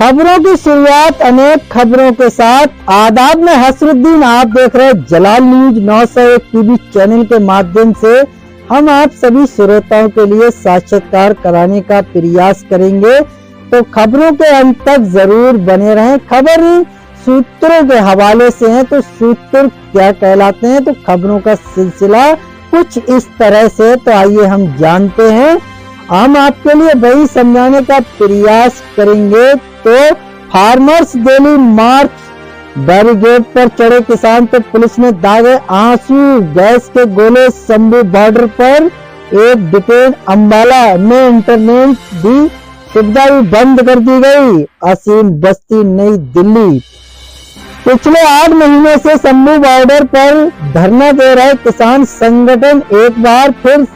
खबरों की शुरुआत अनेक खबरों के साथ। आदाब में हसरुद्दीन, आप देख रहे हैं जलाल न्यूज 901 टीवी चैनल के माध्यम से हम आप सभी श्रोताओं के लिए साक्षात्कार कराने का प्रयास करेंगे, तो खबरों के अंत तक जरूर बने रहें। खबर सूत्रों के हवाले से है, तो सूत्र क्या कहलाते हैं, तो खबरों का सिलसिला कुछ इस तरह से। तो आइए हम जानते हैं, हम आपके लिए वही समझाने का प्रयास करेंगे। तो फार्मर्स डेली मार्च बैरिकेड पर चढ़े किसान, तो पुलिस ने दागे आंसू गैस के गोले। शंभू बॉर्डर पर एक डिटेन। अंबाला में इंटरनेट भी सुविधा भी बंद कर दी गई। असीम बस्ती नई दिल्ली। पिछले 8 महीने से शंभू बॉर्डर पर धरना दे रहे किसान संगठन एक बार फिर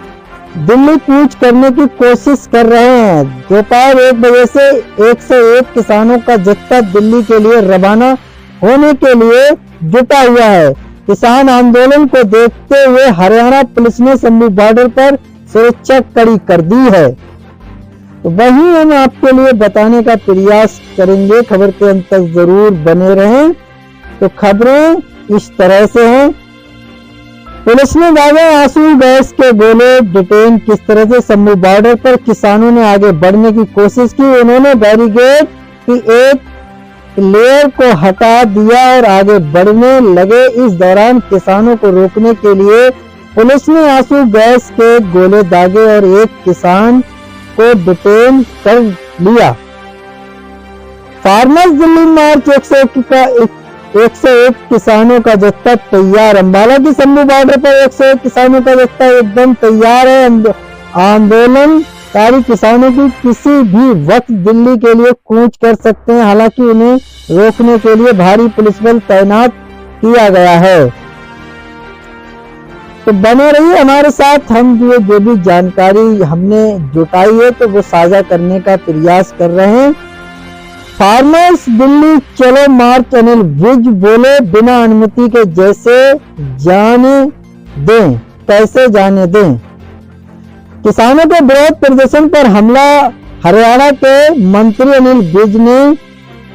दिल्ली कूच करने की कोशिश कर रहे हैं। दोपहर 1 बजे से 101 किसानों का जत्था दिल्ली के लिए रवाना होने के लिए जुटा हुआ है। किसान आंदोलन को देखते हुए हरियाणा पुलिस ने शंभू बॉर्डर पर सुरक्षा कड़ी कर दी है। तो वही हम आपके लिए बताने का प्रयास करेंगे, खबर के अंत तक जरूर बने रहें। तो खबरें इस तरह से हैं। पुलिस ने दागे आंसू गैस के गोले। डिटेन। किस तरह से शंभू बॉर्डर पर किसानों ने आगे बढ़ने की कोशिश की। उन्होंने बैरिकेड की एक लेयर को हटा दिया और आगे बढ़ने लगे। इस दौरान किसानों को रोकने के लिए पुलिस ने आंसू गैस के गोले दागे और एक किसान को डिटेन कर लिया। फार्मर्स दिल्ली मार्च 101 किसानों का जत्था तैयार। अंबाला की शंभू बॉर्डर पर 101 किसानों का जत्था एकदम तैयार है। आंदोलनकारी किसानों की किसी भी वक्त दिल्ली के लिए कूच कर सकते हैं। हालांकि उन्हें रोकने के लिए भारी पुलिस बल तैनात किया गया है। तो बने रहिए हमारे साथ। हम जो भी जानकारी हमने जुटाई है तो वो साझा करने का प्रयास कर रहे हैं। फार्मर्स दिल्ली चलो मार्च। अनिल विज बोले बिना अनुमति के जैसे जाने दें कैसे जाने दें। किसानों के विरोध प्रदर्शन पर हमला। हरियाणा के मंत्री अनिल विज ने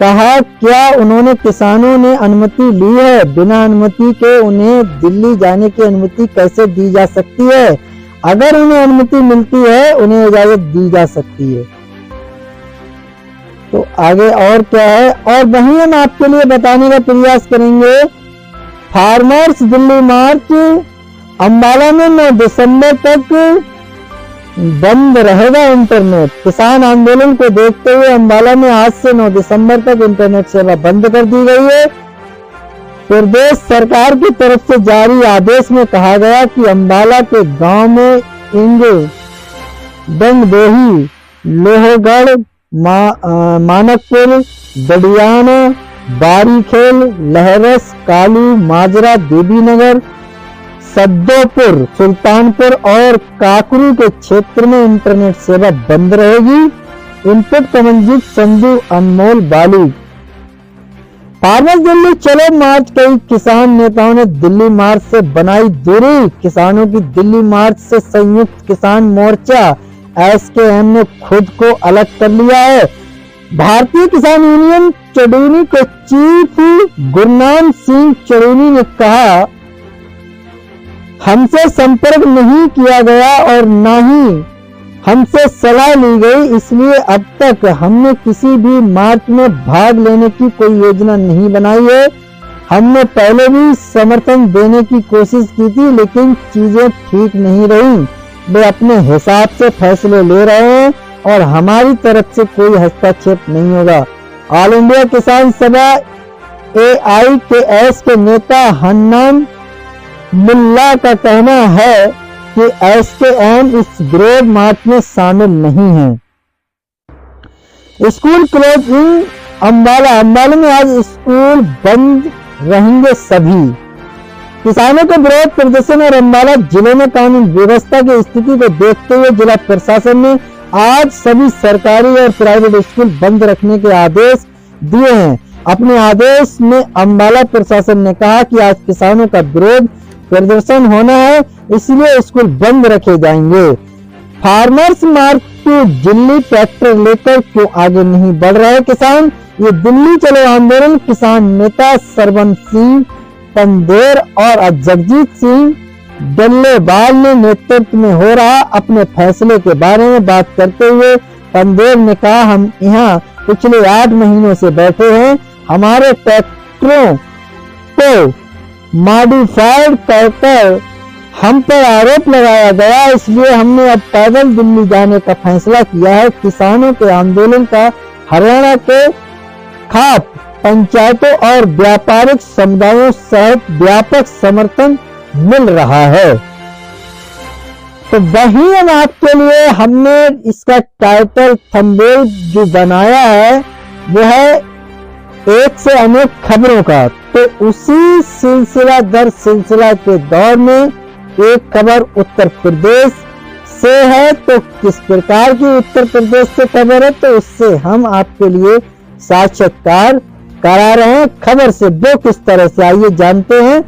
कहा, क्या उन्होंने किसानों ने अनुमति ली है? बिना अनुमति के उन्हें दिल्ली जाने की अनुमति कैसे दी जा सकती है? अगर उन्हें अनुमति मिलती है उन्हें इजाजत दी जा सकती है। तो आगे और क्या है, और वहीं हम आपके लिए बताने का प्रयास करेंगे। फार्मर्स दिल्ली मार्च। अंबाला में 9 दिसंबर तक बंद रहेगा इंटरनेट। किसान आंदोलन को देखते हुए अंबाला में आज से 9 दिसंबर तक इंटरनेट सेवा बंद कर दी गई है। प्रदेश सरकार की तरफ से जारी आदेश में कहा गया कि अंबाला के गांव में इंग डंगदेही, लोहगढ़, मानकपुर, गडियाना, बारीखेल, लहरस, कालू, माजरा, देवीनगर, सद्दोपुर, सुल्तानपुर और काकरू के क्षेत्र में इंटरनेट सेवा बंद रहेगी। इनपुट कमंजीत संधू, अनमोल बाली। फार्मर्स दिल्ली चलो मार्च। कई किसान नेताओं ने दिल्ली मार्च से बनाई दूरी। किसानों की दिल्ली मार्च से संयुक्त किसान मोर्चा एसकेएम ने खुद को अलग कर लिया है। भारतीय किसान यूनियन चड़ूनी के चीफ गुरनाम सिंह चड़ूनी ने कहा, हमसे संपर्क नहीं किया गया और न ही हमसे सलाह ली गई, इसलिए अब तक हमने किसी भी मार्च में भाग लेने की कोई योजना नहीं बनाई है। हमने पहले भी समर्थन देने की कोशिश की थी, लेकिन चीजें ठीक नहीं रही। वे अपने हिसाब से फैसले ले रहे हैं और हमारी तरफ से कोई हस्तक्षेप नहीं होगा। ऑल इंडिया किसान सभा AIKS के नेता हन्नान मुल्ला का कहना है कि SKM इस विरोध मार्च में शामिल नहीं है। School closing. अंबाला में आज स्कूल बंद रहेंगे सभी। किसानों के विरोध प्रदर्शन और अंबाला जिले में कानून व्यवस्था की स्थिति को देखते हुए जिला प्रशासन ने आज सभी सरकारी और प्राइवेट स्कूल बंद रखने के आदेश दिए हैं। अपने आदेश में अंबाला प्रशासन ने कहा कि आज किसानों का विरोध प्रदर्शन होना है, इसलिए स्कूल बंद रखे जाएंगे। Farmers March two Delhi tractor लेकर क्यों आगे नहीं बढ़ रहे किसान? ये दिल्ली चलो आंदोलन किसान नेता सरवन सिंह पंदेर और जगजीत सिंह डल्लेवाल ने नेतृत्व में हो रहा अपने फैसले के बारे में बात करते हुए पंदेर ने कहा, हम यहाँ पिछले 8 महीनों से बैठे हैं। हमारे ट्रैक्टरों को मॉडिफाइड कर हम पर आरोप लगाया गया, इसलिए हमने अब पैदल दिल्ली जाने का फैसला किया है। किसानों के आंदोलन का हरियाणा के खाप पंचायतों और व्यापारिक समुदायों सहित व्यापक समर्थन मिल रहा है। तो वही हम आपके लिए हमने इसका टाइटल थंबनेल जो बनाया है वो है एक से अनेक खबरों का। तो उसी सिलसिला दर सिलसिला के दौर में एक खबर उत्तर प्रदेश से है। तो किस प्रकार की उत्तर प्रदेश से खबर है, तो उससे हम आपके लिए साक्षात्कार करा रहे हैं। खबर से वो किस तरह से, आइए जानते हैं।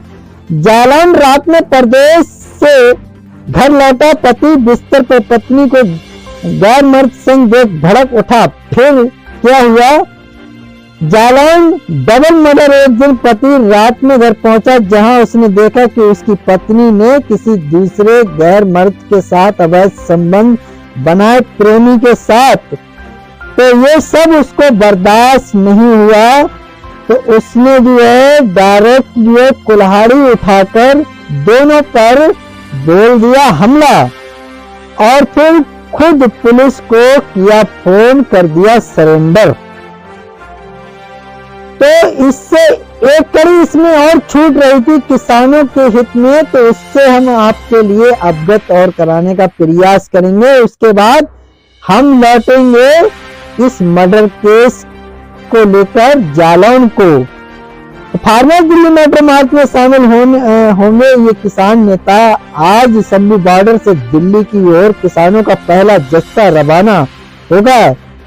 जालौन रात में प्रदेश से घर लौटा पति, बिस्तर पर पत्नी को गैर मर्द संग देख भड़क उठा। फिर क्या हुआ? Jalaun double murder. एक दिन पति रात में घर पहुंचा जहां उसने देखा कि उसकी पत्नी ने किसी दूसरे गैर मर्द के साथ अवैध संबंध बनाए, प्रेमी के साथ। तो ये सब उसको बर्दाश्त नहीं हुआ, तो उसने जो है डायरेक्ट जो है कुल्हाड़ी उठाकर दोनों पर बोल दिया हमला और फिर खुद पुलिस को किया फोन, कर दिया सरेंडर। तो इससे एक कड़ी इसमें और छूट रही थी किसानों के हित में, तो उससे हम आपके लिए अवगत और कराने का प्रयास करेंगे। उसके बाद हम लौटेंगे इस मर्डर केस को लेकर जालौन को। फार्मर दिल्ली मर्डर मार्च में शामिल होंगे ये किसान नेता। आज असेंबली बॉर्डर से दिल्ली की ओर किसानों का पहला जत्था रवाना होगा।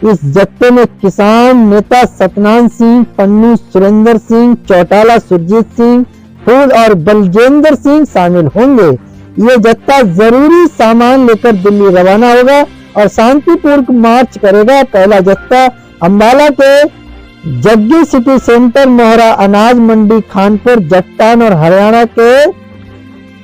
इस जत्थे में किसान नेता सतनाम सिंह पन्नू, सुरेंद्र सिंह चौटाला, सुरजीत सिंह फूल और बलजेंद्र सिंह शामिल होंगे। ये जत्था जरूरी सामान लेकर दिल्ली रवाना होगा और शांतिपूर्ण मार्च करेगा। पहला जत्था अंबाला के जग्गी सिटी सेंटर, मोहरा अनाज मंडी, खानपुर, जट्टान और हरियाणा के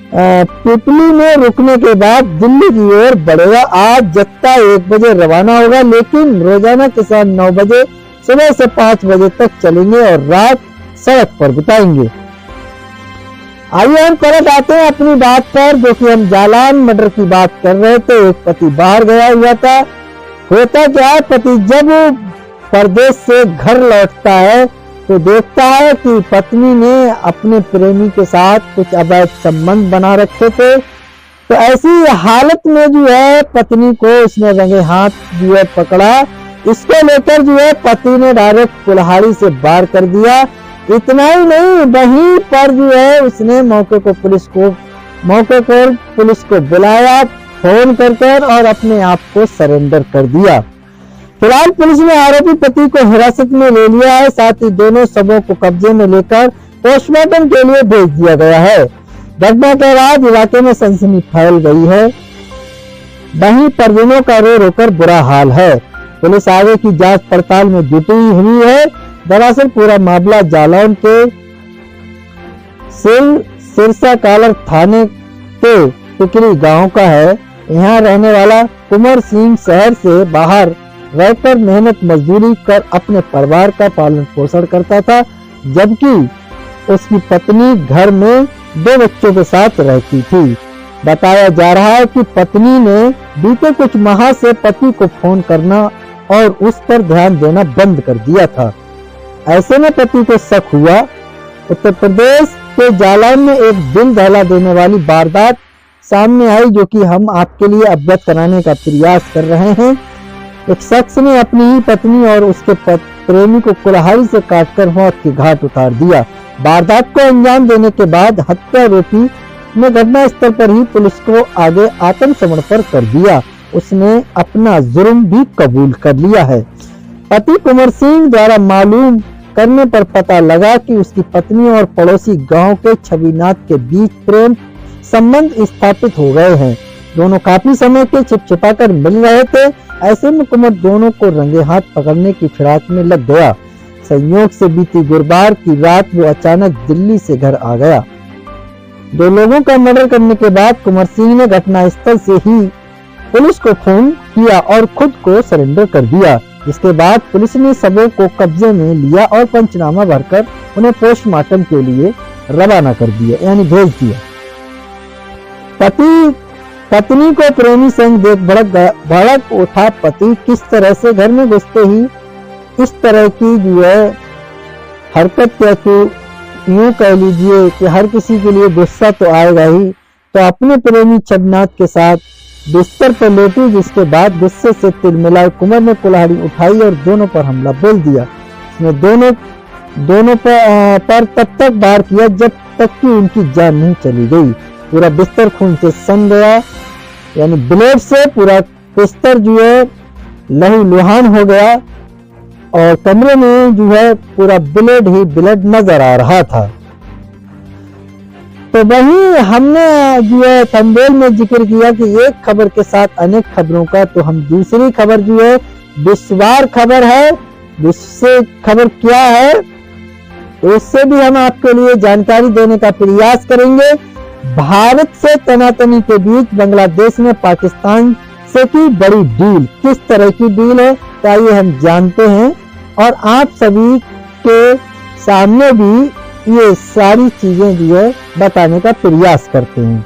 पिपली में रुकने के बाद दिल्ली की ओर बढ़ेगा। आज जत्था 1 बजे रवाना होगा, लेकिन रोजाना किसान 9 बजे सुबह से 5 बजे तक चलेंगे और रात सड़क पर बिताएंगे। आइए हम पलट आते हैं अपनी बात पर, जो कि हम जालौन मर्डर की बात कर रहे थे। एक पति बाहर गया हुआ था। होता क्या है, पति जब परदेश से घर लौटता है तो देखता है कि पत्नी ने अपने प्रेमी के साथ कुछ अवैध संबंध बना रखे थे। तो ऐसी हालत में जो है पत्नी को उसने रंगे हाथ जो है पकड़ा। इसको लेकर जो है पति ने डायरेक्ट कुल्हाड़ी से वार कर दिया। इतना ही नहीं, वहीं पर जो है उसने मौके को पुलिस को बुलाया फोन कर और अपने आप को सरेंडर कर दिया। फिलहाल पुलिस ने आरोपी पति को हिरासत में ले लिया है। साथ ही दोनों शवों को कब्जे में लेकर पोस्टमार्टम के लिए भेज दिया गया है। घटना के बाद इलाके में सनसनी फैल गई है। वहीं परिजनों का रो रोकर बुरा हाल है। पुलिस आगे की जांच पड़ताल में जुटी हुई है। दरअसल पूरा मामला जालौन के सिरसा कालर थाने के टिकरी गांव का है। यहाँ रहने वाला कुंवर सिंह शहर से बाहर रहकर मेहनत मजदूरी कर अपने परिवार का पालन पोषण करता था, जबकि उसकी पत्नी घर में 2 बच्चों के साथ रहती थी। बताया जा रहा है कि पत्नी ने बीते कुछ माह से पति को फोन करना और उस पर ध्यान देना बंद कर दिया था। ऐसे में पति को शक हुआ। उत्तर प्रदेश के जालौन में एक दिल दहला देने वाली वारदात सामने आई, जो कि हम आपके लिए अवगत कराने का प्रयास कर रहे हैं। एक शख्स ने अपनी ही पत्नी और उसके प्रेमी को कुल्हाड़ी से काटकर मौत की घाट उतार दिया। वारदात को अंजाम देने के बाद हत्यारोपी ने घटना स्थल पर ही पुलिस को आगे आत्मसमर्पण कर दिया। उसने अपना जुर्म भी कबूल कर लिया है। पति कुंवर सिंह द्वारा मालूम करने पर पता लगा कि उसकी पत्नी और पड़ोसी गांव के छविनाथ के बीच प्रेम संबंध स्थापित हो गए हैं। दोनों काफी समय के छिपछिपाकर मिल रहे थे। ऐसे में कुंवर दोनों को रंगे हाथ पकड़ने की फिराक में लग गया। संयोग से बीती गुरुवार की रात वो अचानक दिल्ली से घर आ गया। 2 लोगों का मर्डर करने के बाद कुंवर सिंह ने घटनास्थल से ही पुलिस को फोन किया और खुद को सरेंडर कर दिया। इसके बाद पुलिस ने शवों को कब्जे में लिया और पंचनामा भरकर उन्हें पोस्टमार्टम के लिए रवाना कर दिया, यानी भेज दिया। पति पत्नी को प्रेमी संग देख भड़क उठा पति किस तरह से घर में घुसते ही इस तरह की जो है हरकत क्या, यूं कह लीजिए कि हर किसी के लिए गुस्सा तो आएगा ही। तो अपने प्रेमी छबनाथ के साथ बिस्तर पर लेटी, जिसके बाद गुस्से से तिलमिलाए कुंवर ने कुल्हाड़ी उठाई और दोनों पर हमला बोल दिया। उसने दोनों पर तब तक वार किया जब तक कि उनकी जान नहीं चली गई। पूरा बिस्तर खून से सन गया, यानी ब्लेड से पूरा बिस्तर जो है लहू लुहान हो गया और कमरे में जो है पूरा ब्लेड ही ब्लेड नजर आ रहा था। तो वहीं हमने जो है थंबनेल में जिक्र किया कि एक खबर के साथ अनेक खबरों का, तो हम दूसरी खबर जो है विश्वार खबर है। विश्व खबर क्या है तो उससे भी हम आपके लिए जानकारी देने का प्रयास करेंगे। भारत से तनातनी के बीच बांग्लादेश ने पाकिस्तान से की बड़ी डील, किस तरह की डील है तो आइए हम जानते हैं और आप सभी के सामने भी ये सारी चीजें जो है बताने का प्रयास करते हैं।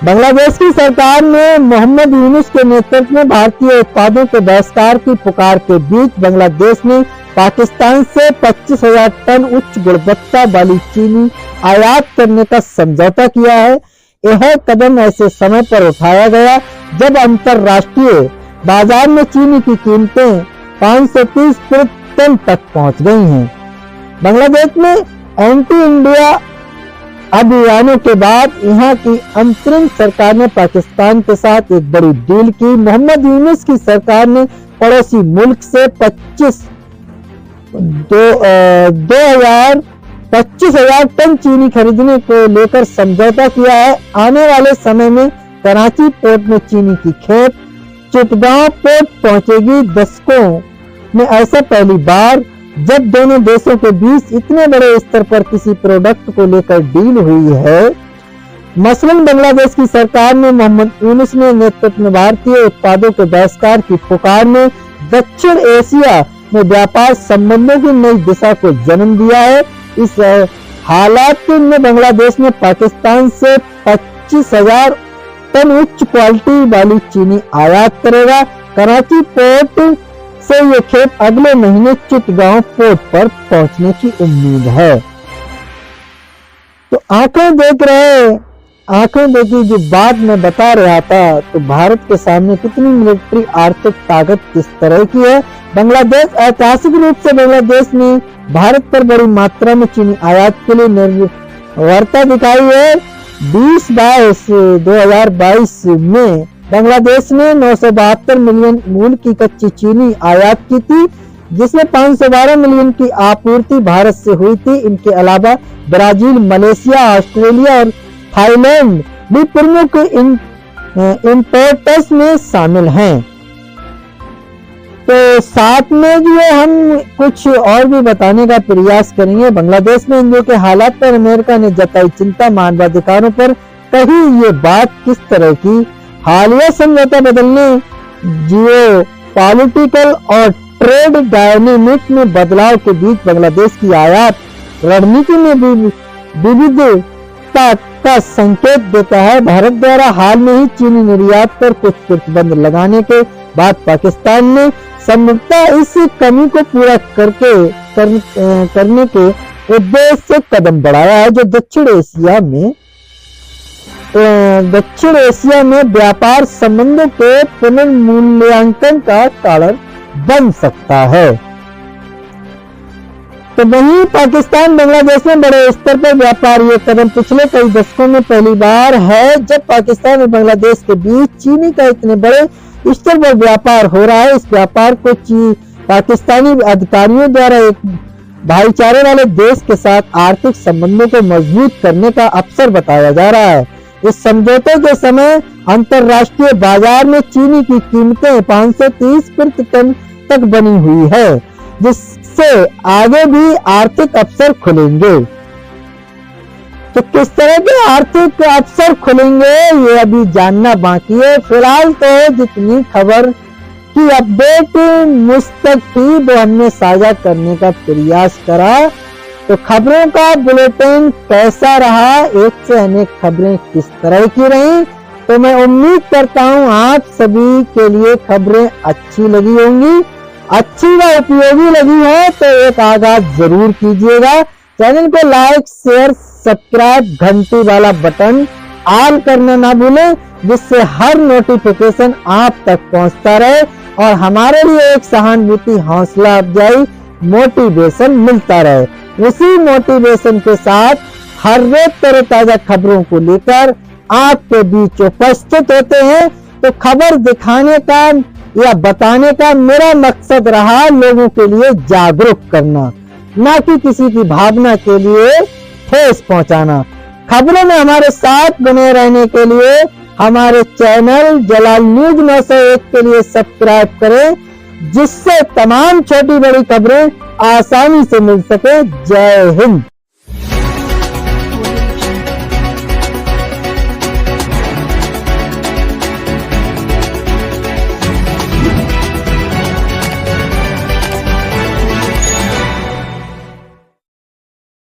बांग्लादेश की सरकार ने मोहम्मद यूनुस के नेतृत्व में भारतीय उत्पादों के बहिष्कार की पुकार के बीच बांग्लादेश ने पाकिस्तान से 25,000 टन उच्च गुणवत्ता वाली चीनी आयात करने का समझौता किया है। यह कदम ऐसे समय पर उठाया गया जब अंतरराष्ट्रीय बाजार में चीनी की कीमतें 530 प्रति टन तक पहुंच गई हैं। बांग्लादेश में एंटी इंडिया अभियानों के बाद यहाँ की अंतरिम सरकार ने पाकिस्तान के साथ एक बड़ी डील की। मोहम्मद यूनुस की सरकार ने पड़ोसी मुल्क से 25,000 टन चीनी खरीदने को लेकर समझौता किया है। आने वाले समय में कराची पोर्ट में चीनी की खेप चिटगांव पोर्ट पहुंचेगी। दशकों में ऐसा पहली बार जब दोनों देशों के बीच इतने बड़े स्तर पर किसी प्रोडक्ट को लेकर डील हुई है। मसलन बांग्लादेश की सरकार ने मोहम्मद यूनुस ने नेतृत्व में भारतीय उत्पादों के बहिष्कार की पुकार में दक्षिण एशिया में व्यापार संबंधों की नई दिशा को जन्म दिया है। इस हालात में बांग्लादेश में पाकिस्तान से 25,000 टन उच्च क्वालिटी वाली चीनी आयात करेगा। कराची पोर्ट से ये खेप अगले महीने चिटगांव पोर्ट पर पहुंचने की उम्मीद है। तो आंखें देखी जो बात मैं बता रहा था, तो भारत के सामने कितनी मिलिट्री आर्थिक ताकत किस तरह की है। बांग्लादेश ऐतिहासिक रूप से बांग्लादेश ने भारत पर बड़ी मात्रा में चीनी आयात के लिए निर्भरता दिखाई है। 2022 में बांग्लादेश ने 972 मिलियन मूल की कच्ची चीनी आयात की थी, जिसमें 512 मिलियन की आपूर्ति भारत से हुई थी। इनके अलावा ब्राजील, मलेशिया, ऑस्ट्रेलिया और थाईलैंड भी प्रमुख इंपोर्टर्स में शामिल हैं। तो साथ में जो है हम कुछ और भी बताने का प्रयास करेंगे। बांग्लादेश में हिंदुओं के हालात पर अमेरिका ने जताई चिंता, मानवाधिकारों पर कही ये बात किस तरह की। हालिया समझौता बदलने, जियो पॉलिटिकल और ट्रेड डायनेमिक में बदलाव के बीच बांग्लादेश की आयात रणनीति में विविधता का संकेत देता है। भारत द्वारा हाल में ही चीनी निर्यात पर कुछ प्रतिबंध लगाने के बाद पाकिस्तान ने संभवतः इस कमी को पूरा करने के उद्देश्य से कदम बढ़ाया है, जो दक्षिण एशिया में व्यापार संबंधों के पुनर्मूल्यांकन का कारण बन सकता है। तो वहीं पाकिस्तान बांग्लादेश में बड़े स्तर पर व्यापार, ये कदम पिछले कई दशकों में पहली बार है जब पाकिस्तान और बांग्लादेश के बीच चीनी का इतने बड़े स्तर पर व्यापार हो रहा है। इस व्यापार को पाकिस्तानी अधिकारियों द्वारा एक भाईचारे वाले देश के साथ आर्थिक संबंधों को मजबूत करने का अवसर बताया जा रहा है। इस समझौते के समय अंतर्राष्ट्रीय बाजार में चीनी की कीमतें 530 प्रति टन तक बनी हुई है, जिससे आगे भी आर्थिक अवसर खुलेंगे। तो किस तरह के आर्थिक अवसर खुलेंगे ये अभी जानना बाकी है। फिलहाल तो जितनी खबर की अपडेट मुझ तक थी वो हमने साझा करने का प्रयास करा। तो खबरों का बुलेटिन कैसा रहा, एक से अनेक खबरें किस तरह की रही, तो मैं उम्मीद करता हूँ आप सभी के लिए खबरें अच्छी लगी होंगी। अच्छी व उपयोगी लगी हो तो एक आगाज जरूर कीजिएगा। चैनल को लाइक, शेयर, सब्सक्राइब, घंटी वाला बटन ऑल करना ना भूलें, जिससे हर नोटिफिकेशन आप तक पहुंचता रहे और हमारे लिए एक सहानुभूति, हौसला अफजाई, मोटिवेशन मिलता रहे। उसी मोटिवेशन के साथ हर रोज तरोताजा खबरों को लेकर आपके बीच उपस्थित होते हैं। तो खबर दिखाने का या बताने का मेरा मकसद रहा लोगों के लिए जागरूक करना, ना कि किसी की भावना के लिए ठेस पहुंचाना। खबरों में हमारे साथ बने रहने के लिए हमारे चैनल जलाल न्यूज 901 के लिए सब्सक्राइब करें, जिससे तमाम छोटी बड़ी खबरें आसानी से मिल सके। जय हिंद।